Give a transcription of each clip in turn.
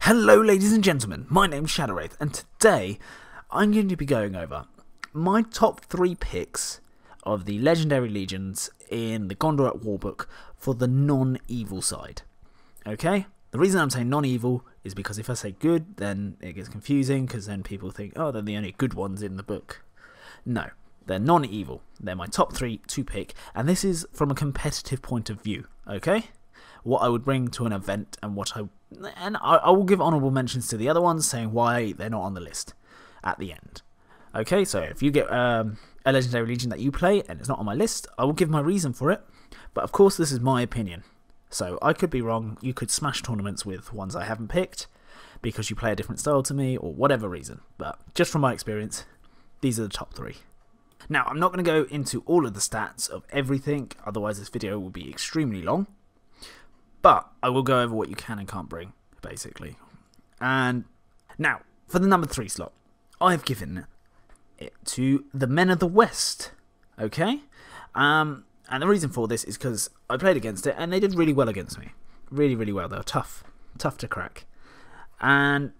Hello ladies and gentlemen, my name's Shadowwraith and today I'm going to be going over my top 3 picks of the Legendary Legions in the Gondor at War book for the non-evil side. Okay? The reason I'm saying non-evil is because if I say good, then it gets confusing because then people think, oh, they're the only good ones in the book. No, they're non-evil. They're my top 3 to pick, and this is from a competitive point of view, okay? What I would bring to an event and I will give honourable mentions to the other ones saying why they're not on the list at the end. Okay, so if you get a Legendary Legion that you play and it's not on my list, I will give my reason for it, but of course this is my opinion. So I could be wrong, you could smash tournaments with ones I haven't picked because you play a different style to me or whatever reason, but just from my experience, these are the top 3. Now, I'm not going to go into all of the stats of everything, otherwise this video will be extremely long. But I will go over what you can and can't bring, basically. And now, for the number 3 slot, I've given it to the Men of the West. Okay? And the reason for this is because I played against it and they did really well against me. Really, really well. They were tough. Tough to crack. And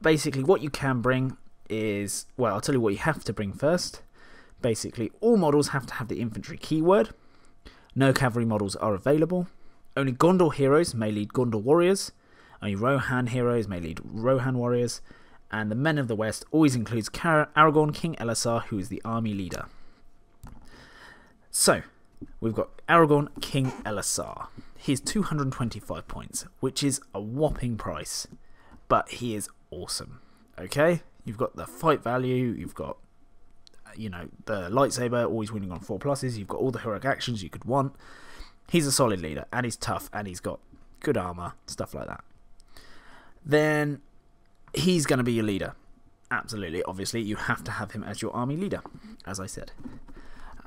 basically what you can bring is, well, I'll tell you what you have to bring first. Basically, all models have to have the infantry keyword. No cavalry models are available. Only Gondor heroes may lead Gondor warriors. Only Rohan heroes may lead Rohan warriors. And the Men of the West always includes Aragorn, King Elessar, who is the army leader. So, we've got Aragorn, King Elessar. He's 225 points, which is a whopping price. But he is awesome. Okay? You've got the fight value, you've got, you know, the lightsaber, always winning on 4+. You've got all the heroic actions you could want. He's a solid leader, and he's tough, and he's got good armor, stuff like that. Then he's going to be your leader. Absolutely, obviously, you have to have him as your army leader, as I said.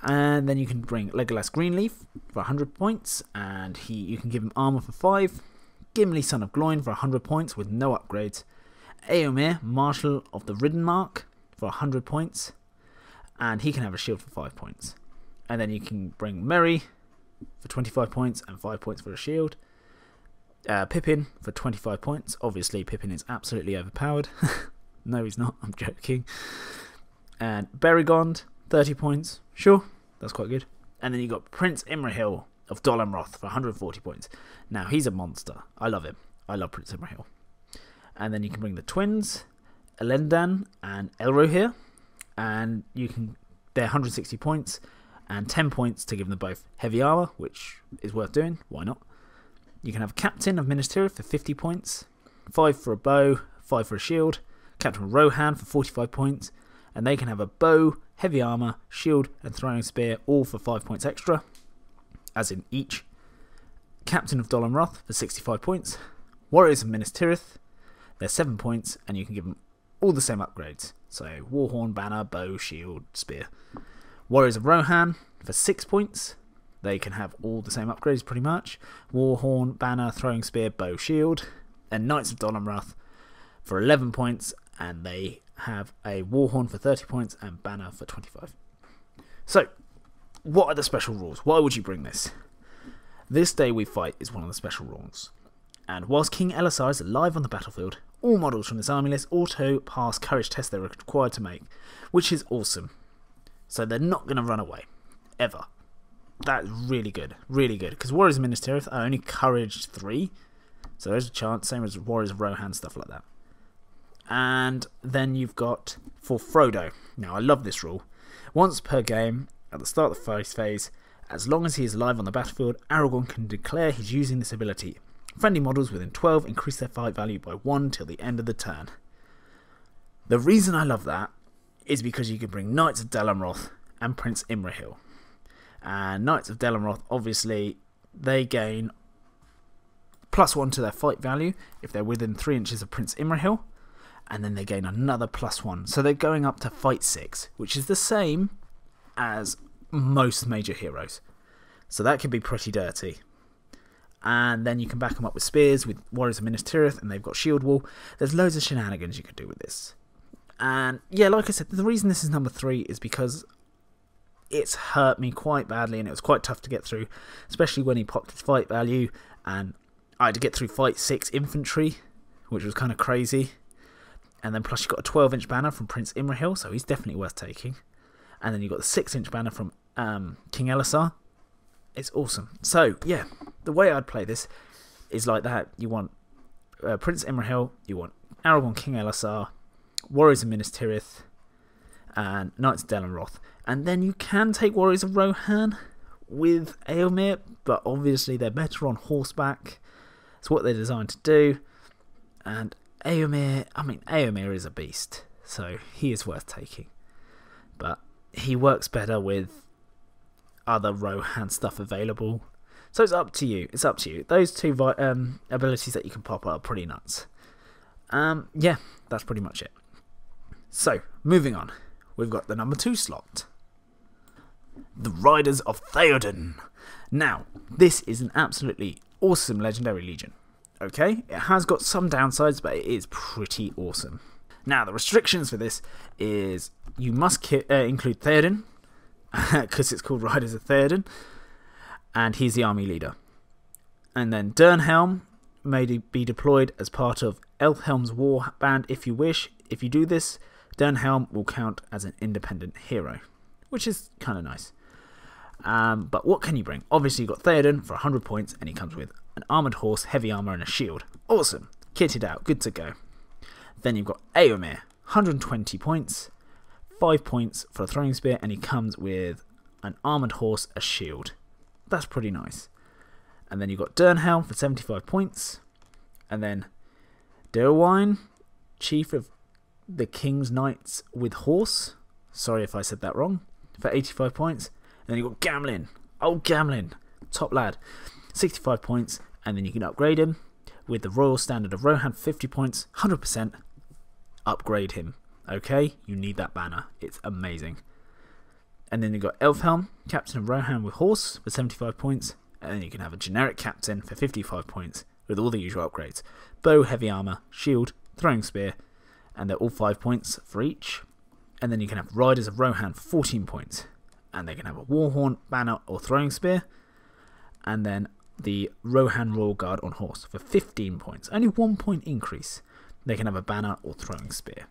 And then you can bring Legolas Greenleaf for 100 points, and you can give him armor for 5. Gimli, Son of Gloin, for 100 points with no upgrades. Eomer, Marshal of the Ridden Mark, for 100 points, and he can have a shield for 5 points. And then you can bring Merry for 25 points and 5 points for a shield. Pippin for 25 points. Obviously, Pippin is absolutely overpowered. No, he's not. I'm joking. And Beregond, 30 points. Sure, that's quite good. And then you got Prince Imrahil of Dol Amroth for 140 points. Now, he's a monster. I love him. I love Prince Imrahil. And then you can bring the twins, Elendan and Elrohir. And they're 160 points. And 10 points to give them both heavy armor, which is worth doing. Why not? You can have Captain of Minas Tirith for 50 points, 5 for a bow, 5 for a shield, Captain of Rohan for 45 points, and they can have a bow, heavy armor, shield, and throwing spear, all for 5 points extra, as in each. Captain of Dol Amroth for 65 points, Warriors of Minas Tirith, they're 7 points, and you can give them all the same upgrades. So, Warhorn, Banner, Bow, Shield, Spear. Warriors of Rohan for 6 points. They can have all the same upgrades pretty much. Warhorn, Banner, Throwing Spear, Bow, Shield. And Knights of Dol Amroth for 11 points. And they have a Warhorn for 30 points and Banner for 25. So, what are the special rules? Why would you bring this? This Day We Fight is one of the special rules. And whilst King Elessar is alive on the battlefield, all models from this army list auto-pass courage tests they're required to make, which is awesome. So they're not going to run away, ever. That's really good, because Warriors of Minas Tirith are only courage 3, so there's a chance, same as Warriors of Rohan, stuff like that. And then you've got, for Frodo, now I love this rule, once per game, at the start of the first phase, as long as he is alive on the battlefield, Aragorn can declare he's using this ability. Friendly models within 12 increase their fight value by 1 till the end of the turn. The reason I love that is because you can bring Knights of Dol Amroth and Prince Imrahil. And Knights of Dol Amroth, obviously, they gain +1 to their fight value if they're within 3 inches of Prince Imrahil, and then they gain another +1. So they're going up to fight 6, which is the same as most major heroes. So that can be pretty dirty. And then you can back them up with spears with Warriors of Minas Tirith, and they've got shield wall. There's loads of shenanigans you could do with this. And yeah, like I said, the reason this is number 3 is because it's hurt me quite badly and it was quite tough to get through, especially when he popped his fight value and I had to get through fight 6 infantry which was kind of crazy. And then plus you got a 12-inch banner from Prince Imrahil, so he's definitely worth taking. And then you got the 6-inch banner from King Elisar. It's awesome. So yeah, the way I'd play this is like that. You want Prince Imrahil, you want Aragorn, King Elisar, Warriors of Minas Tirith, and Knights of Dell and Roth. And then you can take Warriors of Rohan with Eomer, but obviously they're better on horseback. It's what they're designed to do. And Eomer is a beast, so he is worth taking. But he works better with other Rohan stuff available. So it's up to you. It's up to you. Those two abilities that you can pop are pretty nuts. Yeah, that's pretty much it. So, moving on. We've got the number 2 slot. The Riders of Theoden. Now, this is an absolutely awesome Legendary Legion. Okay? It has got some downsides, but it is pretty awesome. Now, the restrictions for this is you must include Theoden, because it's called Riders of Theoden, and he's the army leader. And then Dernhelm may be deployed as part of Elfhelm's war band if you wish. If you do this, Dernhelm will count as an independent hero, which is kind of nice. But what can you bring? Obviously you've got Theoden for 100 points, and he comes with an armoured horse, heavy armour and a shield. Awesome. Kitted out. Good to go. Then you've got Eomer, 120 points, 5 points for a throwing spear, and he comes with an armoured horse, a shield. That's pretty nice. And then you've got Dernhelm for 75 points, and then Derwine, Chief of the King's Knights with Horse, sorry if I said that wrong, for 85 points. And then you've got Gamlin, old Gamlin, top lad, 65 points, and then you can upgrade him with the Royal Standard of Rohan, 50 points, 100%, upgrade him, okay? You need that banner, it's amazing. And then you've got Elfhelm, Captain of Rohan with Horse for 75 points, and then you can have a generic Captain for 55 points with all the usual upgrades. Bow, heavy armour, shield, throwing spear, and they're all 5 points for each. And then you can have Riders of Rohan for 14 points, and they can have a Warhorn, banner or throwing spear. And then the Rohan Royal Guard on horse for 15 points, only 1 point increase. They can have a banner or throwing spear.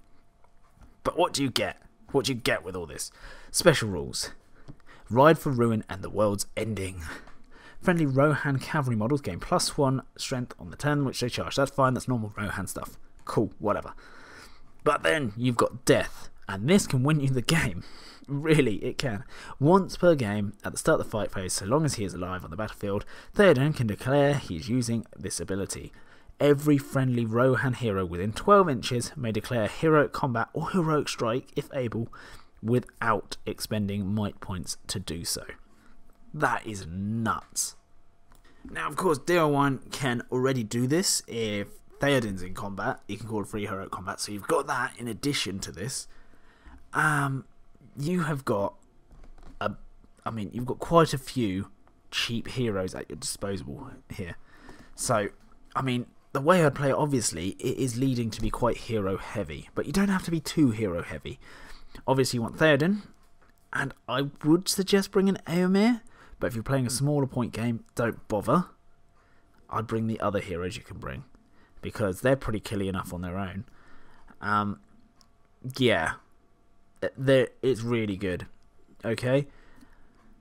But what do you get? What do you get with all this? Special rules. Ride for Ruin and the World's Ending. Friendly Rohan cavalry models gain +1 strength on the turn which they charge. That's fine, that's normal Rohan stuff. Cool, whatever. But then you've got Death, and this can win you the game. Really, it can. Once per game, at the start of the fight phase, so long as he is alive on the battlefield, Theoden can declare he is using this ability. Every friendly Rohan hero within 12 inches may declare heroic combat or heroic strike, if able, without expending might points to do so. That is nuts. Now, of course, Derwine can already do this. If Theoden's in combat, he can call a free heroic combat, so you've got that in addition to this. You have got you've got quite a few cheap heroes at your disposal here. So, the way I'd play it, obviously, it is leading to be quite hero heavy, but you don't have to be too hero heavy. Obviously, you want Theoden, and I would suggest bringing Eomer, but if you're playing a smaller point game, don't bother. I'd bring the other heroes you can bring, because they're pretty killy enough on their own. Yeah. It's really good. Okay,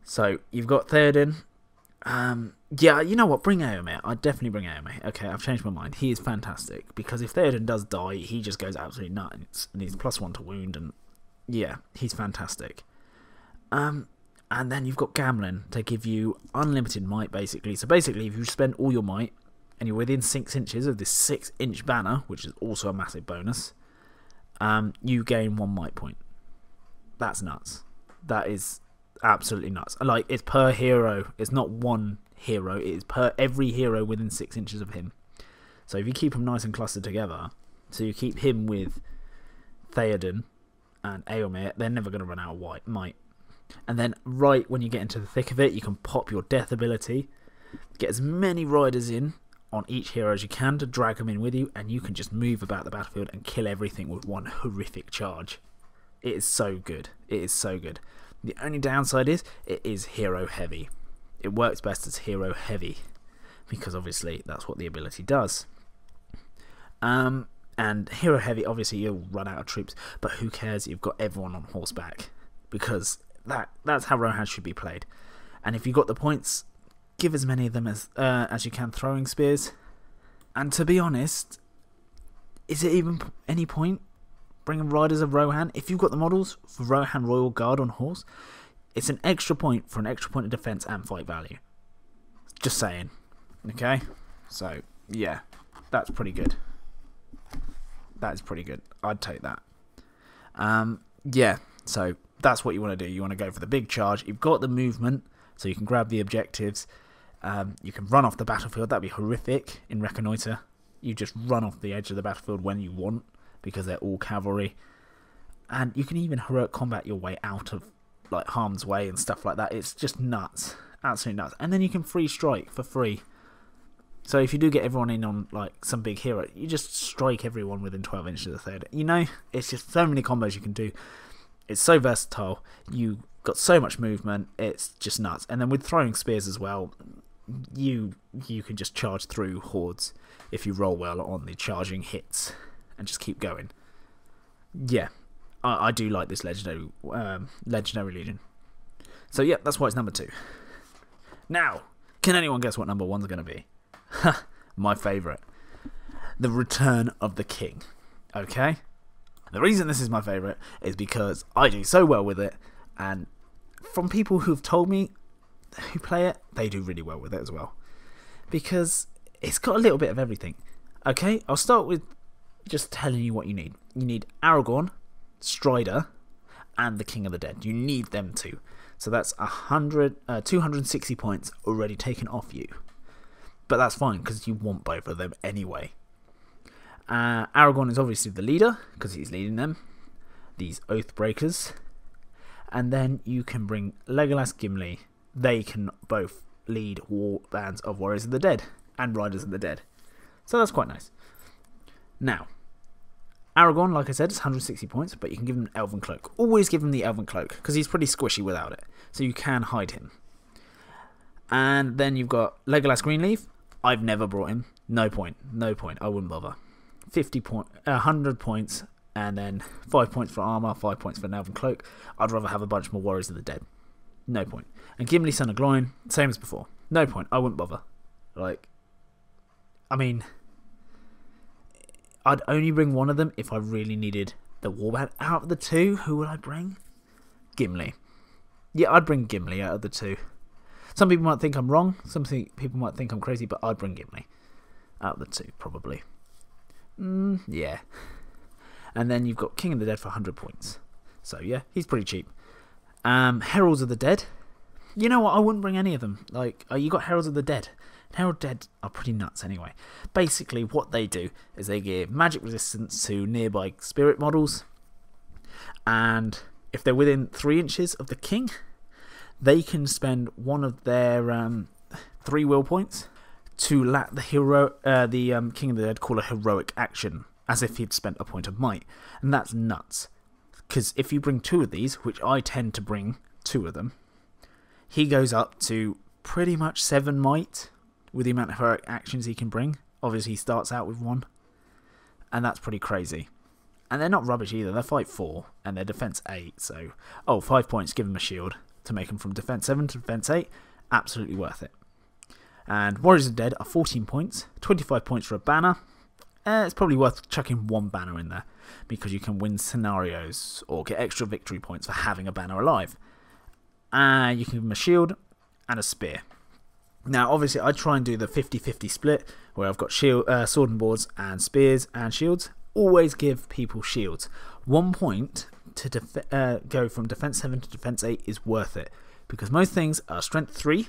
so you've got Theoden. Yeah, you know what? Bring Eomer. I'd definitely bring Eomer. Okay, I've changed my mind. He is fantastic because if Theoden does die, he just goes absolutely nuts, and he's +1 to wound, and yeah, he's fantastic. And then you've got Gamlin to give you unlimited might, basically. So basically, if you spend all your might and you're within 6 inches of this 6-inch banner, which is also a massive bonus, you gain 1 might point. That's nuts. That is absolutely nuts. Like, it's per hero. It's not one hero. It is per every hero within 6 inches of him. So if you keep them nice and clustered together, so you keep him with Theoden and Eomer, they're never going to run out of might. And then right when you get into the thick of it, you can pop your death ability, get as many riders in on each hero as you can to drag them in with you, and you can just move about the battlefield and kill everything with one horrific charge. It is so good. It is so good. The only downside is it is hero heavy. It works best as hero heavy because obviously that's what the ability does. And hero heavy, obviously you'll run out of troops, but who cares? You've got everyone on horseback, because that's how Rohan should be played. And if you've got the points, give as many of them as you can throwing spears. And to be honest, is it even any point bringing riders of Rohan? If you've got the models for Rohan Royal Guard on horse, it's an extra point for an extra point of defense and fight value. Just saying. Okay? So, yeah, that's pretty good. That is pretty good. I'd take that. Yeah, so that's what you want to do. You want to go for the big charge. You've got the movement, so you can grab the objectives. You can run off the battlefield. That'd be horrific in Reconnoiter. You just run off the edge of the battlefield when you want, because they're all cavalry. And you can even heroic combat your way out of like harm's way and stuff like that. It's just nuts. Absolutely nuts. And then you can free strike for free. So if you do get everyone in on like some big hero, you just strike everyone within 12 inches of the third. You know, it's just so many combos you can do. It's so versatile. You got so much movement. It's just nuts. And then with throwing spears as well, you can just charge through hordes if you roll well on the charging hits and just keep going. Yeah, I do like this legendary legion. So yeah, that's why it's number 2. Now, can anyone guess what number 1's going to be? My favourite. The Return of the King. Okay? The reason this is my favourite is because I do so well with it, and from people who've told me who play it, they do really well with it as well. Because it's got a little bit of everything. Okay? I'll start with just telling you what you need. You need Aragorn, Strider, and the King of the Dead. You need them two. So that's 260 points already taken off you. But that's fine, because you want both of them anyway. Aragorn is obviously the leader, because he's leading them. These Oathbreakers. And then you can bring Legolas, Gimli. They can both lead war bands of Warriors of the Dead and Riders of the Dead. So that's quite nice. Now, Aragorn, like I said, is 160 points, but you can give him an Elven Cloak. Always give him the Elven Cloak, because he's pretty squishy without it. So you can hide him. And then you've got Legolas Greenleaf. I've never brought him. No point. No point. I wouldn't bother. 100 points, and then 5 points for armor, 5 points for an Elven Cloak. I'd rather have a bunch more Warriors of the Dead. No point. And Gimli, Son of Gloin, same as before. No point. I wouldn't bother. Like, I mean, I'd only bring one of them if I really needed the warband. Out of the two, who would I bring? Gimli. Yeah, I'd bring Gimli out of the two. Some people might think I'm wrong. Some people might think I'm crazy, but I'd bring Gimli out of the two, probably. Yeah. And then you've got King of the Dead for 100 points. So, yeah, he's pretty cheap. Heralds of the Dead. You know what? I wouldn't bring any of them. Like, you got Heralds of the Dead. Herald Dead are pretty nuts anyway. Basically, what they do is they give magic resistance to nearby spirit models. And if they're within 3 inches of the king, they can spend one of their 3 will points to let the King of the Dead call a heroic action, as if he'd spent a point of might. And that's nuts. Because if you bring 2 of these, which I tend to bring 2 of them, he goes up to pretty much 7 might with the amount of heroic actions he can bring. Obviously, he starts out with 1. And that's pretty crazy. And they're not rubbish either. They're fight 4 and they're defense 8. So, 5 points, give him a shield to make him from defense 7 to defense 8. Absolutely worth it. And Warriors of the Dead are 14 points. 25 points for a banner. It's probably worth chucking 1 banner in there, because you can win scenarios or get extra victory points for having a banner alive. You can give him a shield and a spear. Now, obviously, I try and do the 50-50 split, where I've got sword and boards and spears and shields. Always give people shields. 1 point to go from defense 7 to defense 8 is worth it, because most things are strength 3,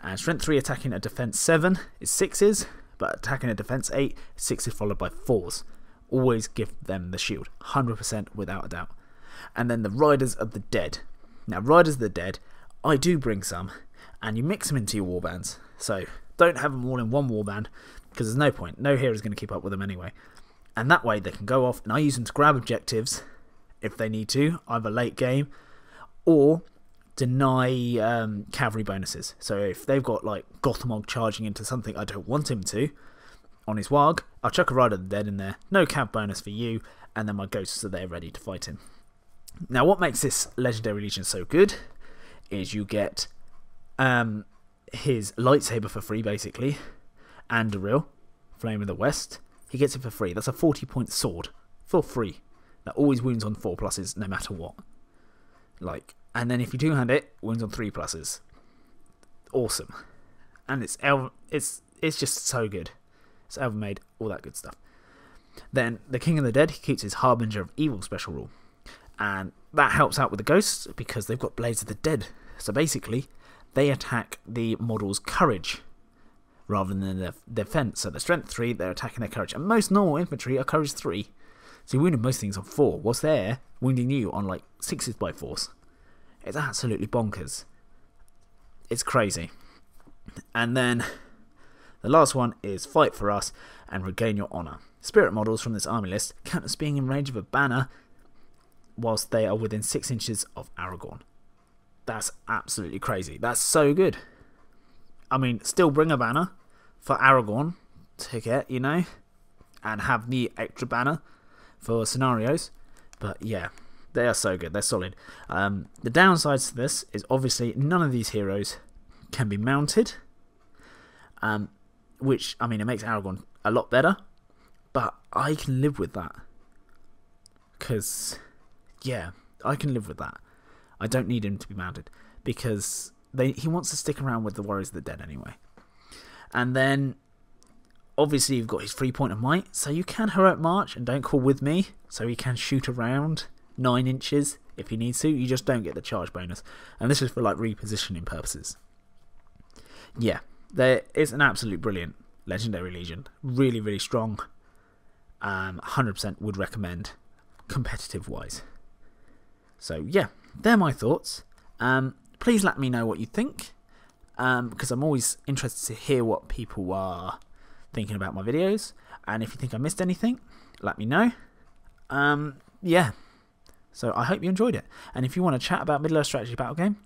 and strength 3 attacking a defense 7 is 6s, but attacking a defense 8 is 6s followed by 4s. Always give them the shield, 100% without a doubt. And then the Riders of the Dead. Now, Riders of the Dead, I do bring some, and you mix them into your warbands. So don't have them all in one warband, because there's no point. No hero is going to keep up with them anyway. And that way they can go off, and I use them to grab objectives if they need to, either late game or deny cavalry bonuses. So if they've got like Gothmog charging into something I don't want him to, on his warg. I'll chuck a Rider of the Dead in there, no camp bonus for you, and then my ghosts are there ready to fight him. Now what makes this Legendary Legion so good is you get his lightsaber for free basically, and Anduril, Flame of the West. He gets it for free. That's a 40-point sword for free that always wounds on 4+s no matter what. And then if you two-hand it, wounds on 3+s. Awesome. And it's just so good. It's Elven made, all that good stuff. Then the King of the Dead, he keeps his Harbinger of Evil special rule, and that helps out with the ghosts because they've got Blades of the Dead. So basically, they attack the model's courage rather than their defense. So the strength 3, they're attacking their courage, and most normal infantry are courage 3. So you wounded most things on 4, whilst they're wounding you on like 6s by force. It's absolutely bonkers. It's crazy. And then the last one is Fight for Us and Regain Your Honour. Spirit models from this army list count as being in range of a banner whilst they are within 6 inches of Aragorn. That's absolutely crazy. That's so good. I mean, still bring a banner for Aragorn to get, you know, and have the extra banner for scenarios. But yeah, they are so good. They're solid. The downsides to this is obviously none of these heroes can be mounted, which, I mean, it makes Aragorn a lot better, but I can live with that. Because, yeah, I can live with that. I don't need him to be mounted because he wants to stick around with the Warriors of the Dead anyway. And then, obviously, you've got his 3-point of might, so you can heroic march and don't call with me, so he can shoot around 9 inches if he needs to. You just don't get the charge bonus, and this is for like repositioning purposes. Yeah, there is an absolute brilliant Legendary Legion, really, really strong. 100% would recommend competitive wise. So yeah, they're my thoughts. Please let me know what you think, because I'm always interested to hear what people are thinking about my videos, and if you think I missed anything, let me know. Yeah, so I hope you enjoyed it, and if you want to chat about Middle-earth strategy battle game,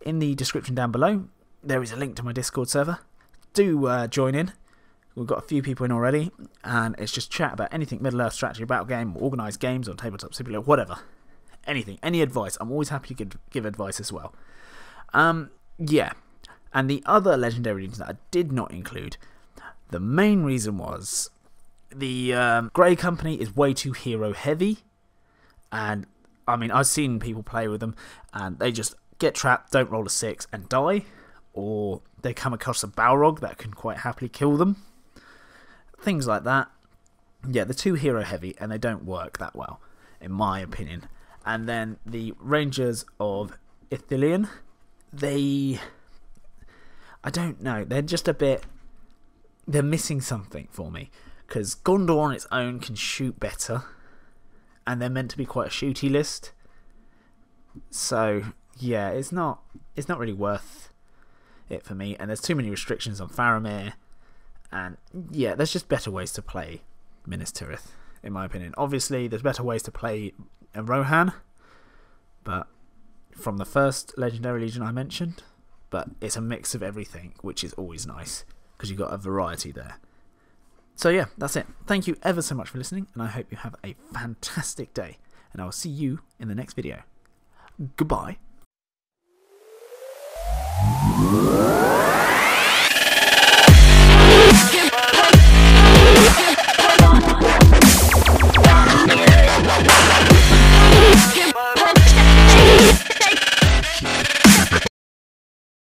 in the description down below there is a link to my Discord server. Do join in. We've got a few people in already, and it's just chat about anything Middle-earth strategy battle game, organised games, or tabletop simulator, whatever. Anything, any advice. I'm always happy to give advice as well. Yeah, and the other Legendary Legions that I did not include, the main reason was the Grey Company is way too hero heavy, and I mean, I've seen people play with them and they just get trapped, don't roll a 6 and die, or they come across a Balrog that can quite happily kill them. Things like that. Yeah, they're too hero heavy and they don't work that well, in my opinion. And then the Rangers of Ithilien, I don't know, they're just a bit, they're missing something for me, because Gondor on its own can shoot better, and they're meant to be quite a shooty list. So yeah, it's not really worth it for me, and there's too many restrictions on Faramir, and yeah, there's just better ways to play Minas Tirith, in my opinion. Obviously, there's better ways to play a Rohan, but from the first Legendary Legion I mentioned, but it's a mix of everything, which is always nice, because you've got a variety there. So yeah, that's it. Thank you ever so much for listening, and I hope you have a fantastic day, and I will see you in the next video. Goodbye.